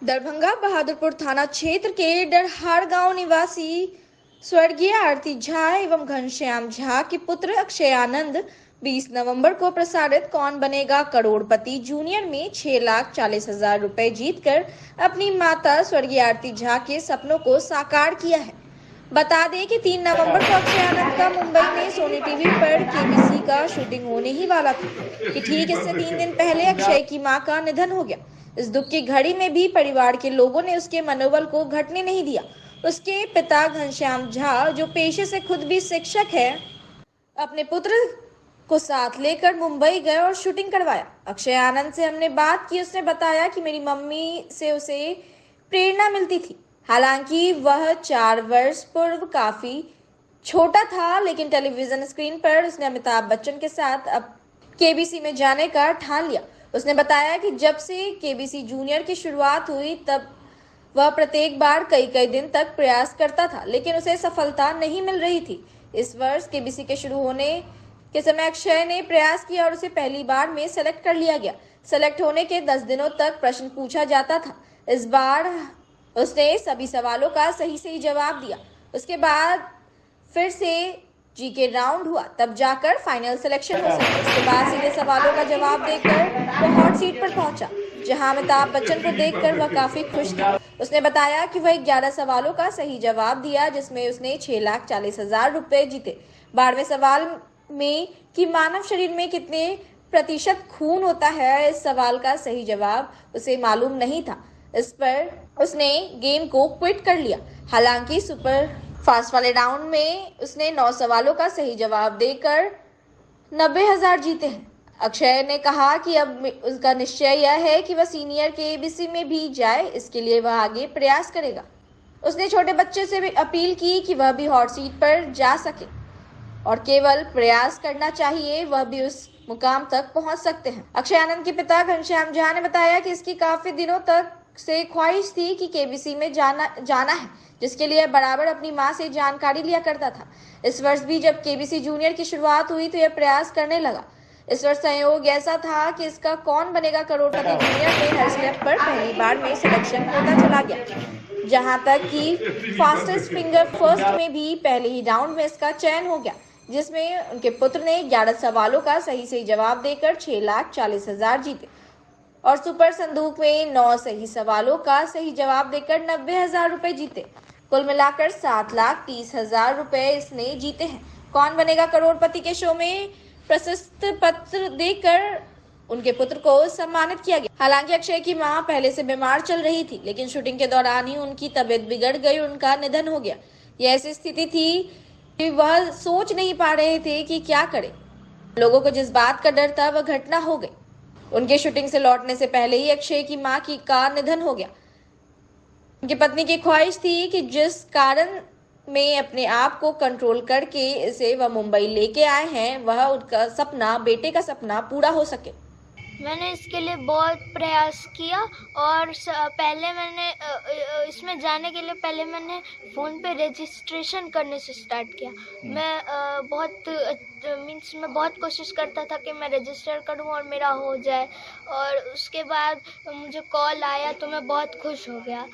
दरभंगा बहादुरपुर थाना क्षेत्र के डरहार गांव निवासी स्वर्गीय आरती झा एवं घनश्याम झा के पुत्र अक्षय आनंद 20 नवंबर को प्रसारित कौन बनेगा करोड़पति जूनियर में 6,40,000 रुपए जीतकर अपनी माता स्वर्गीय आरती झा के सपनों को साकार किया है। बता दें कि 3 नवंबर को अक्षय आनंद का मुंबई में सोनी टीवी पर केबीसी का शूटिंग होने ही वाला था कि ठीक इससे 3 दिन पहले अक्षय की मां का निधन हो गया। इस दुख की घड़ी में भी परिवार के लोगों ने उसके मनोबल को घटने नहीं दिया। उसके पिता घनश्याम झा, जो पेशे से खुद भी शिक्षक है, अपने पुत्र को साथ लेकर मुंबई गए और शूटिंग करवाया। अक्षय आनंद से हमने बात की। उसने बताया कि मेरी मम्मी से उसे प्रेरणा मिलती थी। हालांकि वह 4 वर्ष पूर्व काफी छोटा था, लेकिन टेलीविजन स्क्रीन पर उसने अमिताभ बच्चन के साथ अब केबीसी में जाने का ठान लिया। उसने बताया कि जब से केबीसी जूनियर की शुरुआत हुई तब वह प्रत्येक बार कई दिन तक प्रयास करता था, लेकिन उसे सफलता नहीं मिल रही थी। इस वर्ष केबीसी के शुरू होने के समय अक्षय ने प्रयास किया और उसे पहली बार में सेलेक्ट कर लिया गया। सेलेक्ट होने के 10 दिनों तक प्रश्न पूछा जाता था। इस बार उसने सभी सवालों का सही जवाब दिया। उसके बाद फिर से जीके राउंड हुआ, तब जाकर फाइनल सिलेक्शन हो सका। उसके बाद सीधे सवालों का जवाब देकर वो हॉट सीट पर पहुंचा, जहां अमिताभ बच्चन को देखकर वह काफी खुश था। उसने बताया कि वह 11 सवालों का सही जवाब दिया, जिसमें उसने 6,40,000 रुपए जीते। 12वें सवाल में कि मानव शरीर में कितने प्रतिशत खून होता है, इस सवाल का सही जवाब उसे मालूम नहीं था। इस पर उसने गेम को क्विट कर लिया। हालांकि सुपर फास्ट वाले राउंड में उसने 9 सवालों का सही जवाब देकर 90,000 जीते हैं। अक्षय ने कहा कि अब उसका निश्चय यह है कि वह सीनियर केबीसी में भी जाए, इसके लिए वह आगे प्रयास करेगा। उसने छोटे बच्चे से भी अपील की कि वह भी हॉट सीट पर जा सके और केवल प्रयास करना चाहिए, वह भी उस मुकाम तक पहुंच सकते हैं। अक्षय आनंद के पिता घनश्याम झा ने बताया कि इसकी काफी दिनों तक से ख्वाहिश थी कि केबीसी में जाना है, जिसके लिए बराबर अपनी मां से जानकारी लिया करता था। इस वर्ष भी जब केबीसी जूनियर की शुरुआत हुई तो यह प्रयास करने लगा। इस वर्ष संयोग ऐसा था कि इसका कौन बनेगा करोड़पति जूनियर में हर स्टेप पर पहली बार में सिलेक्शन होता चला गया, जहां तक कि फास्टेस्ट फिंगर फर्स्ट में भी पहले ही राउंड में इसका चयन हो गया, जिसमें उनके पुत्र ने 11 सवालों का सही जवाब देकर 6,40,000 जीते और सुपर संदूक में 9 सही सवालों का सही जवाब देकर 90,000 रुपए जीते। कुल मिलाकर 7,30,000 रुपए इसने जीते हैं। कौन बनेगा करोड़पति के शो में प्रशस्ति पत्र देकर उनके पुत्र को सम्मानित किया गया। हालांकि अक्षय की मां पहले से बीमार चल रही थी, लेकिन शूटिंग के दौरान ही उनकी तबीयत बिगड़ गई, उनका निधन हो गया। यह ऐसी स्थिति थी कि वह सोच नहीं पा रहे थे कि क्या करें। लोगों को जिस बात का डर था वह घटना हो गई। उनके शूटिंग से लौटने से पहले ही अक्षय की मां का निधन हो गया। उनकी पत्नी की ख्वाहिश थी कि जिस कारण में अपने आप को कंट्रोल करके इसे वह मुंबई लेके आए हैं, वह उनका सपना, बेटे का सपना पूरा हो सके। मैंने इसके लिए बहुत प्रयास किया और पहले मैंने इसमें जाने के लिए पहले मैंने फ़ोन पे रजिस्ट्रेशन करने से स्टार्ट किया। मैं बहुत कोशिश करता था कि मैं रजिस्टर करूं और मेरा हो जाए, और उसके बाद मुझे कॉल आया तो मैं बहुत खुश हो गया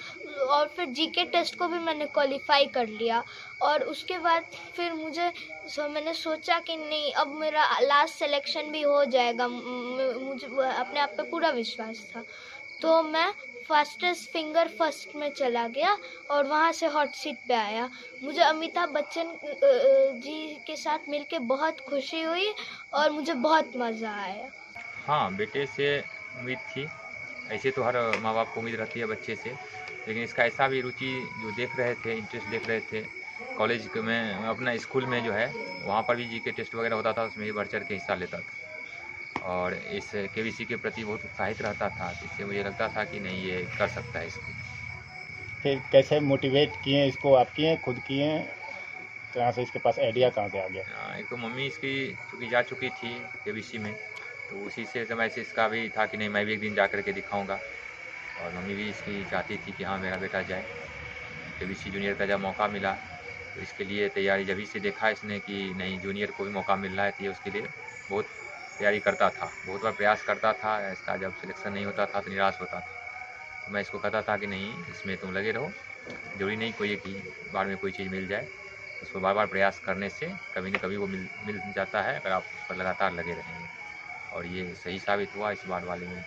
और फिर जीके टेस्ट को भी मैंने क्वालिफाई कर लिया। और उसके बाद फिर मैंने सोचा कि नहीं, अब मेरा लास्ट सिलेक्शन भी हो जाएगा। मुझे अपने आप पे पूरा विश्वास था, तो मैं फास्टेस्ट फिंगर फर्स्ट में चला गया और वहाँ से हॉट सीट पे आया। मुझे अमिताभ बच्चन जी के साथ मिलके बहुत खुशी हुई और मुझे बहुत मज़ा आया। हाँ, बेटे से उम्मीद थी। ऐसे तो हर माँ बाप को उम्मीद रहती है बच्चे से, लेकिन इसका ऐसा भी रुचि जो देख रहे थे, इंटरेस्ट देख रहे थे। कॉलेज में अपना स्कूल में जो है वहाँ पर भी जीके टेस्ट वगैरह होता था, उसमें भी बढ़ चढ़ के हिस्सा लेता था और इस केबीसी के प्रति बहुत उत्साहित रहता था। इससे मुझे लगता था कि नहीं, ये कर सकता है इसको। फिर कैसे मोटिवेट किए इसको, आप किए, खुद किए, कहाँ से इसके पास आइडिया कहाँ से आ गया? एक तो मम्मी इसकी चूँकि जा चुकी थी केबीसी में, तो उसी से समय से इसका भी था कि नहीं, मैं भी एक दिन जा कर के दिखाऊँगा। और मम्मी भी इसकी चाहती थी कि हाँ, मेरा बेटा जाए। केबीसी जूनियर का जब मौका मिला तो इसके लिए तैयारी, जब से देखा इसने कि नहीं, जूनियर को भी मौका मिल रहा है, तो ये उसके लिए बहुत तैयारी करता था, बहुत बार प्रयास करता था। इसका जब सिलेक्शन नहीं होता था तो निराश होता था। तो मैं इसको कहता था कि नहीं, इसमें तुम लगे रहो, ज़रूरी नहीं कोई एक ही बार में कोई चीज़ मिल जाए, उसको बार बार प्रयास करने से कभी न कभी वो मिल जाता है, अगर आप उस पर लगातार लगे रहेंगे। और ये सही साबित हुआ इस बार वाले में,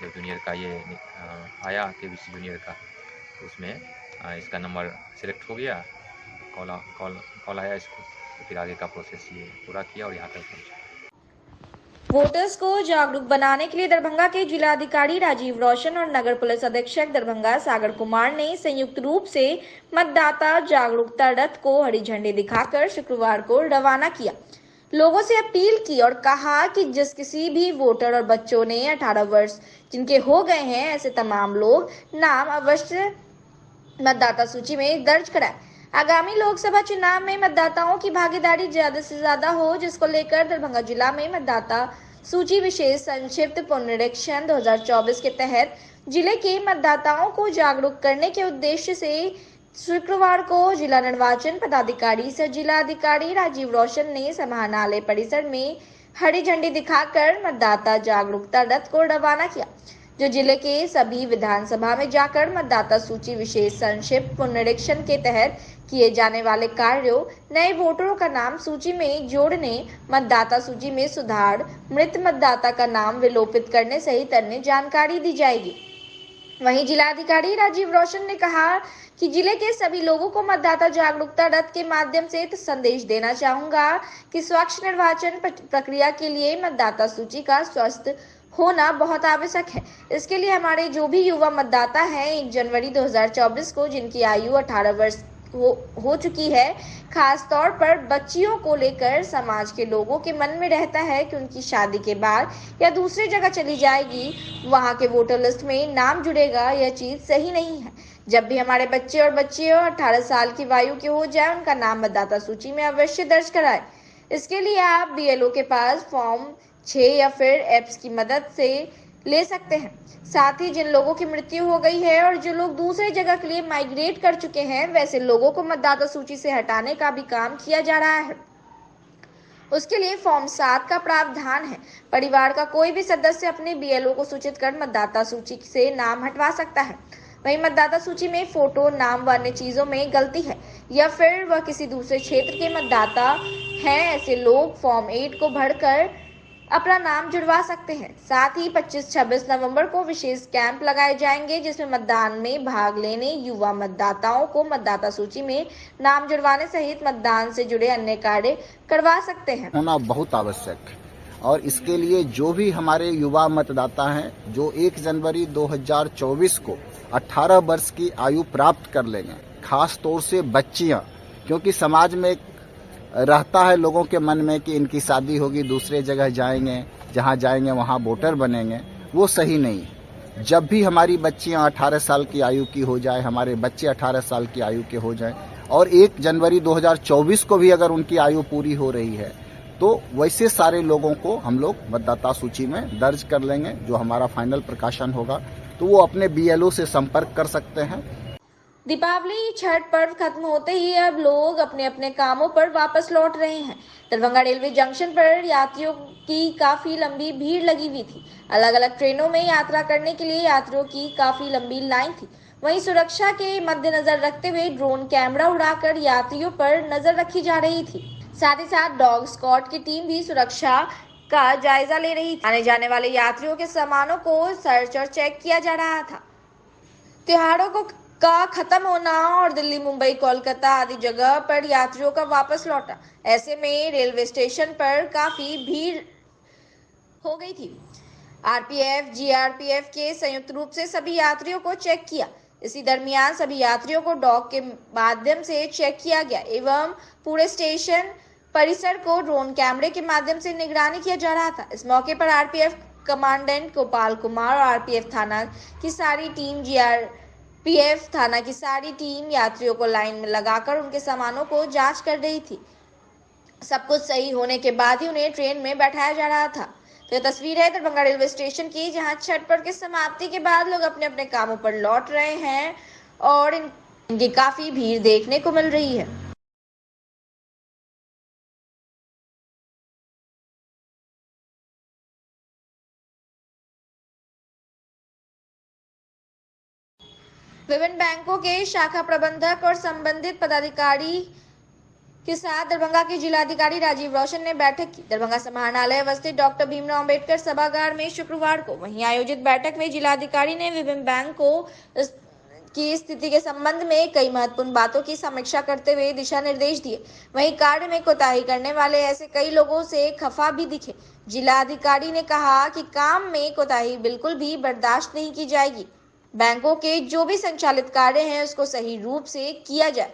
जब जूनियर का ये आया केबीसी जूनियर का, तो उसमें इसका नंबर सेलेक्ट हो गया, कॉल आया इसको, तो फिर आगे का प्रोसेस ये पूरा किया और यहाँ तक पहुँचा। वोटर्स को जागरूक बनाने के लिए दरभंगा के जिलाधिकारी राजीव रोशन और नगर पुलिस अधीक्षक दरभंगा सागर कुमार ने संयुक्त रूप से मतदाता जागरूकता रथ को हरी झंडी दिखाकर शुक्रवार को रवाना किया। लोगों से अपील की और कहा कि जिस किसी भी वोटर और बच्चों ने 18 वर्ष जिनके हो गए हैं, ऐसे तमाम लोग नाम अवश्य मतदाता सूची में दर्ज कराएं। आगामी लोकसभा चुनाव में मतदाताओं की भागीदारी ज्यादा से ज्यादा हो, जिसको लेकर दरभंगा जिला में मतदाता सूची विशेष संक्षिप्त पुनरीक्षण 2024 के तहत जिले के मतदाताओं को जागरूक करने के उद्देश्य से शुक्रवार को जिला निर्वाचन पदाधिकारी सह जिलाधिकारी राजीव रोशन ने समाहरणालय परिसर में हरी झंडी दिखाकर मतदाता जागरूकता रथ को रवाना किया, जो जिले के सभी विधानसभा में जाकर मतदाता सूची विशेष संक्षिप्त पुनरीक्षण के तहत किए जाने वाले कार्यों, नए वोटरों का नाम सूची में जोड़ने, मतदाता सूची में सुधार, मृत मतदाता का नाम विलोपित करने सहित अन्य जानकारी दी जाएगी। वहीं जिलाधिकारी राजीव रोशन ने कहा कि जिले के सभी लोगों को मतदाता जागरूकता रथ के माध्यम से संदेश देना चाहूंगा कि स्वच्छ निर्वाचन प्रक्रिया के लिए मतदाता सूची का स्वस्थ होना बहुत आवश्यक है। इसके लिए हमारे जो भी युवा मतदाता हैं, 1 जनवरी 2024 को जिनकी आयु 18 वर्ष हो चुकी है, खास तौर पर बच्चियों को लेकर समाज के लोगों के मन में रहता है कि उनकी शादी के बाद या दूसरी जगह चली जाएगी, वहां के वोटर लिस्ट में नाम जुड़ेगा, यह चीज सही नहीं है। जब भी हमारे बच्चे और बच्चियों 18 साल की वायु के हो जाए, उनका नाम मतदाता सूची में अवश्य दर्ज कराएं। इसके लिए आप बीएलओ के पास फॉर्म 6 या फिर एप्स की मदद से ले सकते हैं। साथ ही जिन लोगों की मृत्यु हो गई है और जो लोग दूसरे जगह के लिए माइग्रेट कर चुके हैं, वैसे लोगों को मतदाता सूची से हटाने का भी काम किया जा रहा है। उसके लिए फॉर्म 7 का प्रावधान है। परिवार का कोई भी सदस्य अपने बीएलओ को सूचित कर मतदाता सूची से नाम हटवा सकता है। वहीं मतदाता सूची में फोटो, नाम व अन्य चीजों में गलती है या फिर वह किसी दूसरे क्षेत्र के मतदाता हैं, ऐसे लोग फॉर्म 8 को भरकर अपना नाम जुड़वा सकते हैं। साथ ही 25-26 नवंबर को विशेष कैंप लगाए जाएंगे, जिसमें मतदान में भाग लेने युवा मतदाताओं को मतदाता सूची में नाम जुड़वाने सहित मतदान से जुड़े अन्य कार्य करवा सकते हैं। होना बहुत आवश्यक है और इसके लिए जो भी हमारे युवा मतदाता हैं, जो 1 जनवरी 2024 को 18 वर्ष की आयु प्राप्त कर लेंगे, खास तौर से बच्चियां, क्योंकि समाज में रहता है लोगों के मन में कि इनकी शादी होगी, दूसरे जगह जाएंगे, जहां जाएंगे वहां वोटर बनेंगे, वो सही नहीं। जब भी हमारी बच्चियां 18 साल की आयु की हो जाए, हमारे बच्चे 18 साल की आयु के हो जाएं और 1 जनवरी 2024 को भी अगर उनकी आयु पूरी हो रही है, तो वैसे सारे लोगों को हम लोग मतदाता सूची में दर्ज कर लेंगे। जो हमारा फाइनल प्रकाशन होगा तो वो अपने बीएलओ से संपर्क कर सकते हैं। दीपावली छठ पर्व खत्म होते ही अब लोग अपने अपने कामों पर वापस लौट रहे हैं। दरभंगा रेलवे जंक्शन पर यात्रियों की काफी लंबी भीड़ लगी हुई थी। अलग अलग ट्रेनों में यात्रा करने के लिए यात्रियों की काफी लंबी लाइन थी। वहीं सुरक्षा के मद्देनजर रखते हुए ड्रोन कैमरा उड़ाकर यात्रियों पर नजर रखी जा रही थी। साथ ही साथ डॉग स्क्वाड की टीम भी सुरक्षा का जायजा ले रही थी। आने जाने वाले यात्रियों के सामानों को सर्च और चेक किया जा रहा था। त्योहारों का खत्म होना और दिल्ली, मुंबई, कोलकाता आदि जगह पर यात्रियों का वापस लौटा, ऐसे में रेलवे स्टेशन पर काफी भीड़ हो गई थी। आरपीएफ, जीआरपीएफ के संयुक्त रूप से सभी यात्रियों को चेक किया। इसी दरमियान सभी यात्रियों को डॉग के माध्यम से चेक किया गया एवं पूरे स्टेशन परिसर को ड्रोन कैमरे के माध्यम से निगरानी किया जा रहा था। इस मौके पर आरपीएफ कमांडेंट गोपाल कुमार और आरपीएफ थाना की सारी टीम, जीआरपीएफ थाना की सारी टीम यात्रियों को लाइन में लगाकर उनके सामानों को जांच कर रही थी। सब कुछ सही होने के बाद ही उन्हें ट्रेन में बैठाया जा रहा था। तो यह तस्वीर है दरभंगा रेलवे स्टेशन की, जहां छठ पर्व की समाप्ति के बाद लोग अपने अपने कामों पर लौट रहे हैं और इनकी काफी भीड़ देखने को मिल रही है। विभिन्न बैंकों के शाखा प्रबंधक और संबंधित पदाधिकारी के साथ दरभंगा के जिलाधिकारी राजीव रोशन ने बैठक की। दरभंगा समाहरणालय अवस्थित डॉक्टर भीमराव अंबेडकर सभागार में शुक्रवार को वहीं आयोजित बैठक में जिलाधिकारी ने विभिन्न बैंकों की स्थिति के संबंध में कई महत्वपूर्ण बातों की समीक्षा करते हुए दिशा निर्देश दिए। वहीं कार्य में कोताही करने वाले ऐसे कई लोगों से खफा भी दिखे। जिलाधिकारी ने कहा कि काम में कोताही बिल्कुल भी बर्दाश्त नहीं की जाएगी। बैंकों के जो भी संचालित कार्य हैं उसको सही रूप से किया जाए।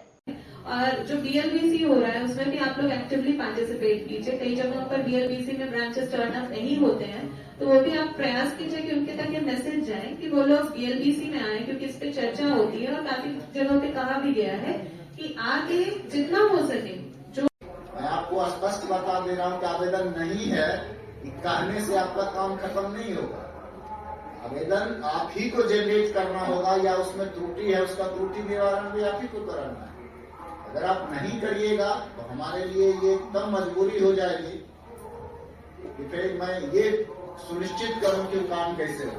और जो BLBC हो रहा है उसमें भी आप लोग एक्टिवली पार्टिसिपेट कीजिए। कई जगहों पर BLBC में ब्रांचेस टर्न अप नहीं होते हैं, तो वो भी आप प्रयास कीजिए कि उनके तक ये मैसेज जाए कि वो लोग BLBC में आए, क्योंकि इस पे चर्चा होती है और काफी जगहों पे कहा भी गया है कि आगे जितना हो सके। जो मैं आपको स्पष्ट बता दे रहा हूँ कि आवेदन नहीं है, कहने से आपका काम खत्म नहीं होगा। आवेदन आप ही को जनरेट करना होगा, या उसमें त्रुटि है उसका त्रुटि निवारण भी आप ही को करना है। अगर आप नहीं करिएगा तो हमारे लिए ये एकदम मजबूरी हो जाएगी कि फिर मैं ये सुनिश्चित करूं कि काम कैसे हो।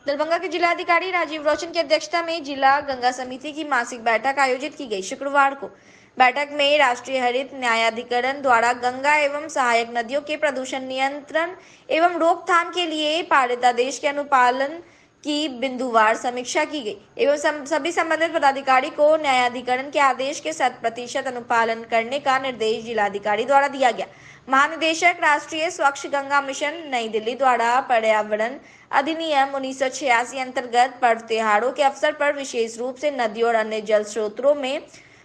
दरभंगा के जिलाधिकारी राजीव रोशन की अध्यक्षता में जिला गंगा समिति की मासिक बैठक आयोजित की गई। शुक्रवार को बैठक में राष्ट्रीय हरित न्यायाधिकरण द्वारा गंगा एवं सहायक नदियों के प्रदूषण नियंत्रण एवं रोकथाम के लिए पारित आदेश के अनुपालन की बिंदुवार समीक्षा की गई एवं सभी संबंधित पदाधिकारी को न्यायाधिकरण के आदेश के 100% अनुपालन करने का निर्देश जिलाधिकारी द्वारा दिया गया। महानिदेशक राष्ट्रीय स्वच्छ गंगा मिशन नई दिल्ली द्वारा पर्यावरण अधिनियम 1986 अंतर्गत पर्व त्योहारों के अवसर पर विशेष रूप से नदियों और अन्य जल स्रोतों में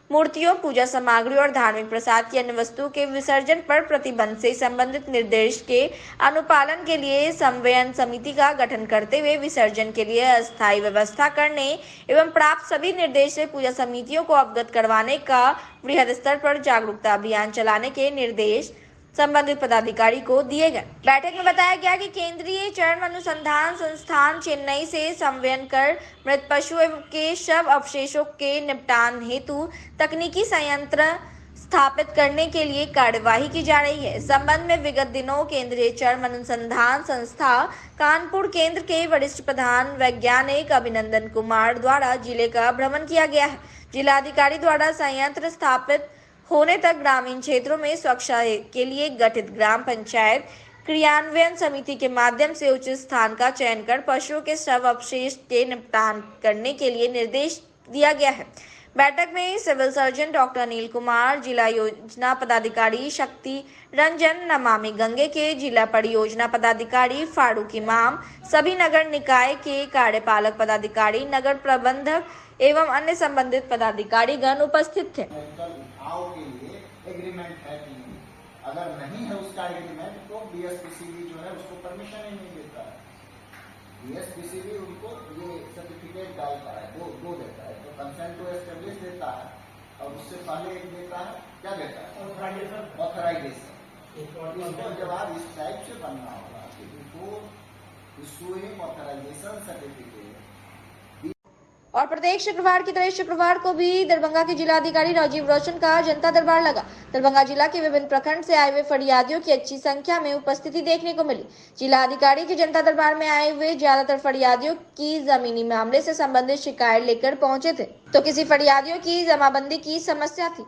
मूर्तियों, पूजा सामग्री और धार्मिक प्रसाद की अन्य वस्तुओं के विसर्जन पर प्रतिबंध से संबंधित निर्देश के अनुपालन के लिए समन्वय समिति का गठन करते हुए विसर्जन के लिए अस्थायी व्यवस्था करने एवं प्राप्त सभी निर्देश से पूजा समितियों को अवगत करवाने का वृहद स्तर पर जागरूकता अभियान चलाने के निर्देश संबंधित पदाधिकारी को दिए गए। बैठक में बताया गया कि केंद्रीय चर्म अनुसंधान संस्थान चेन्नई से संवहन कर मृत पशुओं के शव अवशेषों के निपटान हेतु तकनीकी संयंत्र स्थापित करने के लिए कार्यवाही की जा रही है। इस संबंध में विगत दिनों केंद्रीय चर्म अनुसंधान संस्था कानपुर केंद्र के वरिष्ठ प्रधान वैज्ञानिक अभिनंदन कुमार द्वारा जिले का भ्रमण किया गया है। जिलाधिकारी द्वारा संयंत्र स्थापित होने तक ग्रामीण क्षेत्रों में स्वच्छता के लिए गठित ग्राम पंचायत क्रियान्वयन समिति के माध्यम से उचित स्थान का चयन कर पशुओं के शव अवशेष के निपटान करने के लिए निर्देश दिया गया है। बैठक में civil surgeon doctor Anil Kumar, जिला योजना पदाधिकारी शक्ति रंजन, नमामि गंगे के जिला परियोजना पदाधिकारी फारूक इमाम, सभी नगर निकाय के कार्यपालक पदाधिकारी, नगर प्रबंधक एवं अन्य संबंधित पदाधिकारीगण उपस्थित थे। के लिए एग्रीमेंट है कि नहीं, अगर नहीं है उसका एग्रीमेंट तो BSPCB जो है उसको परमिशन ही नहीं देता है। BSPCB उनको ये सर्टिफिकेट डालता है, दो देता है, तो कंसेंट टू एस्टेब्लिश देता है और उससे पहले एक देता है, क्या देता है? ऑथराइजेशन। इसको जवाब इस टाइप से बनना होगा कि बिफोर इशूइंग ऑथराइजेशन सर्टिफिकेट। और प्रत्येक शुक्रवार की तरह शुक्रवार को भी दरभंगा के जिलाधिकारी राजीव रोशन का जनता दरबार लगा। दरभंगा जिला के विभिन्न प्रखंड से आए हुए फरियादियों की अच्छी संख्या में उपस्थिति देखने को मिली। जिलाधिकारी के जनता दरबार में आए हुए ज्यादातर फरियादियों की जमीनी मामले से संबंधित शिकायत लेकर पहुंचे थे, तो किसी फरियादियों की जमाबंदी की समस्या थी।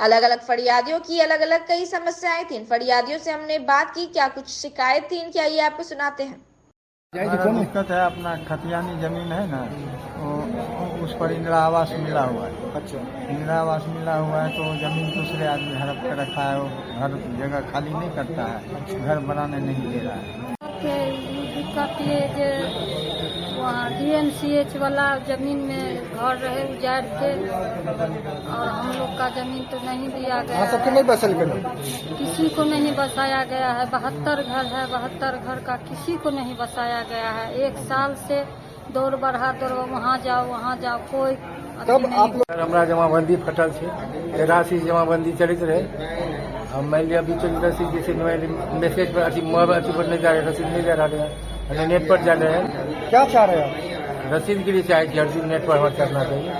अलग अलग फरियादियों की अलग अलग कई समस्याएं थी। फरियादियों से हमने बात की, क्या कुछ शिकायत थी इनकी, आइए आपको सुनाते हैं। दिक्कत है, अपना खतियानी जमीन है ना, उस पर इंदिरा आवास मिला हुआ है। अच्छा, इंदिरा आवास मिला हुआ है तो जमीन दूसरे आदमी हड़प कर रखा है, वो हर जगह खाली नहीं करता है, घर बनाने नहीं दे रहा है। दिक्कत ये वहाँ DMCH वाला जमीन में घर रहे उजाड़ के, और हम लोग का जमीन तो नहीं दिया गया है, नहीं बसल किसी को नहीं बसाया गया है। 72 घर है, 72 घर का किसी को नहीं बसाया गया है। 1 साल से दौड़ बढ़ा वहाँ जाओ कोई तब आप लोग हमारा जमाबंदी फटल है, राशि जमाबंदी चलित रहे। हम मान लिया अभी चलित रसीद जैसे मैसेज पर अथी पर नहीं जा रहे, रसीद नहीं जा रहे हैं, नेट पर जा रहे हैं। क्या चाह रहे हैं? रसीद के लिए चाहे कि अर्जी नेट पर करना चाहिए।